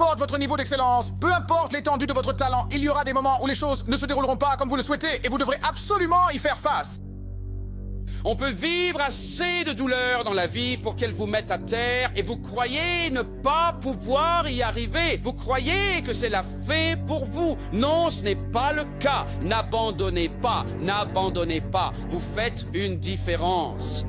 importe votre niveau d'excellence, peu importe l'étendue de votre talent, il y aura des moments où les choses ne se dérouleront pas comme vous le souhaitez et vous devrez absolument y faire face. On peut vivre assez de douleur dans la vie pour qu'elle vous mette à terre et vous croyez ne pas pouvoir y arriver. Vous croyez que c'est la fée pour vous. Non, ce n'est pas le cas. N'abandonnez pas, n'abandonnez pas. Vous faites une différence.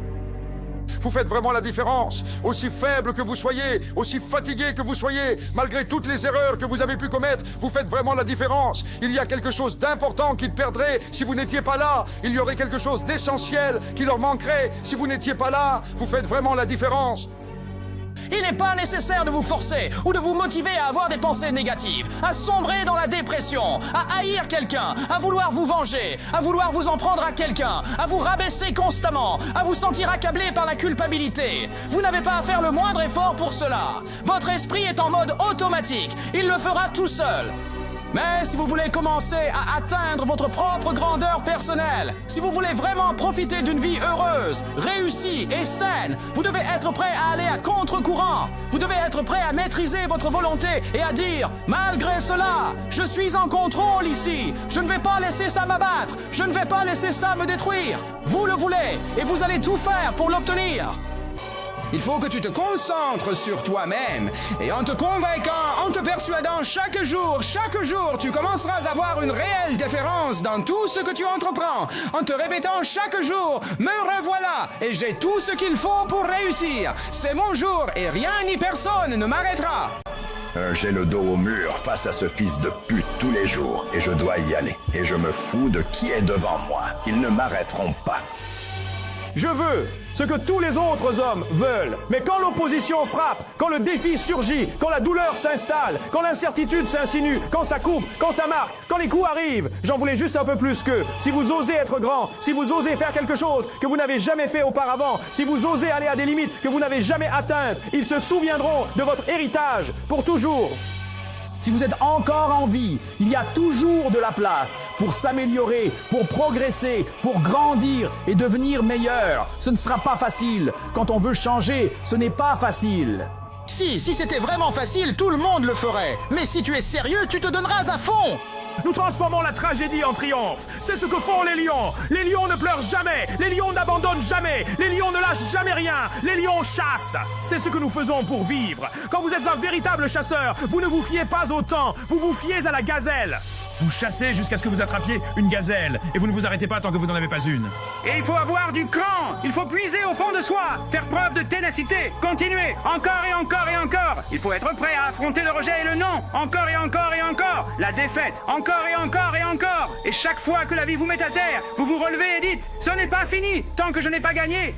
Vous faites vraiment la différence. Aussi faible que vous soyez, aussi fatigué que vous soyez, malgré toutes les erreurs que vous avez pu commettre, vous faites vraiment la différence. Il y a quelque chose d'important qu'ils perdraient si vous n'étiez pas là. Il y aurait quelque chose d'essentiel qui leur manquerait si vous n'étiez pas là. Vous faites vraiment la différence. Il n'est pas nécessaire de vous forcer ou de vous motiver à avoir des pensées négatives, à sombrer dans la dépression, à haïr quelqu'un, à vouloir vous venger, à vouloir vous en prendre à quelqu'un, à vous rabaisser constamment, à vous sentir accablé par la culpabilité. Vous n'avez pas à faire le moindre effort pour cela. Votre esprit est en mode automatique. Il le fera tout seul. Mais si vous voulez commencer à atteindre votre propre grandeur personnelle, si vous voulez vraiment profiter d'une vie heureuse, réussie et saine, vous devez être prêt à aller à contre-courant. Vous devez être prêt à maîtriser votre volonté et à dire « Malgré cela, je suis en contrôle ici. Je ne vais pas laisser ça m'abattre. Je ne vais pas laisser ça me détruire. » Vous le voulez et vous allez tout faire pour l'obtenir. Il faut que tu te concentres sur toi-même et en te convainquant, en te persuadant chaque jour, tu commenceras à avoir une réelle différence dans tout ce que tu entreprends. En te répétant chaque jour, me revoilà et j'ai tout ce qu'il faut pour réussir. C'est mon jour et rien ni personne ne m'arrêtera. J'ai le dos au mur face à ce fils de pute tous les jours et je dois y aller. Et je me fous de qui est devant moi. Ils ne m'arrêteront pas. Je veux ce que tous les autres hommes veulent. Mais quand l'opposition frappe, quand le défi surgit, quand la douleur s'installe, quand l'incertitude s'insinue, quand ça coupe, quand ça marque, quand les coups arrivent, j'en voulais juste un peu plus qu'eux. Si vous osez être grand, si vous osez faire quelque chose que vous n'avez jamais fait auparavant, si vous osez aller à des limites que vous n'avez jamais atteintes, ils se souviendront de votre héritage pour toujours. Si vous êtes encore en vie, il y a toujours de la place pour s'améliorer, pour progresser, pour grandir et devenir meilleur. Ce ne sera pas facile. Quand on veut changer, ce n'est pas facile. Si c'était vraiment facile, tout le monde le ferait. Mais si tu es sérieux, tu te donneras à fond. Nous transformons la tragédie en triomphe. C'est ce que font les lions. Les lions ne pleurent jamais. Les lions n'abandonnent jamais. Les lions ne lâchent jamais rien. Les lions chassent. C'est ce que nous faisons pour vivre. Quand vous êtes un véritable chasseur, vous ne vous fiez pas au temps. Vous vous fiez à la gazelle. Vous chassez jusqu'à ce que vous attrapiez une gazelle. Et vous ne vous arrêtez pas tant que vous n'en avez pas une. Et il faut avoir du cran. Il faut puiser au fond de soi. Faire preuve de ténacité. Continuer. Encore et encore et encore. Il faut être prêt à affronter le rejet et le non. Encore et encore et encore. La défaite. Encore et encore et encore. Et chaque fois que la vie vous met à terre, vous vous relevez et dites « Ce n'est pas fini tant que je n'ai pas gagné ».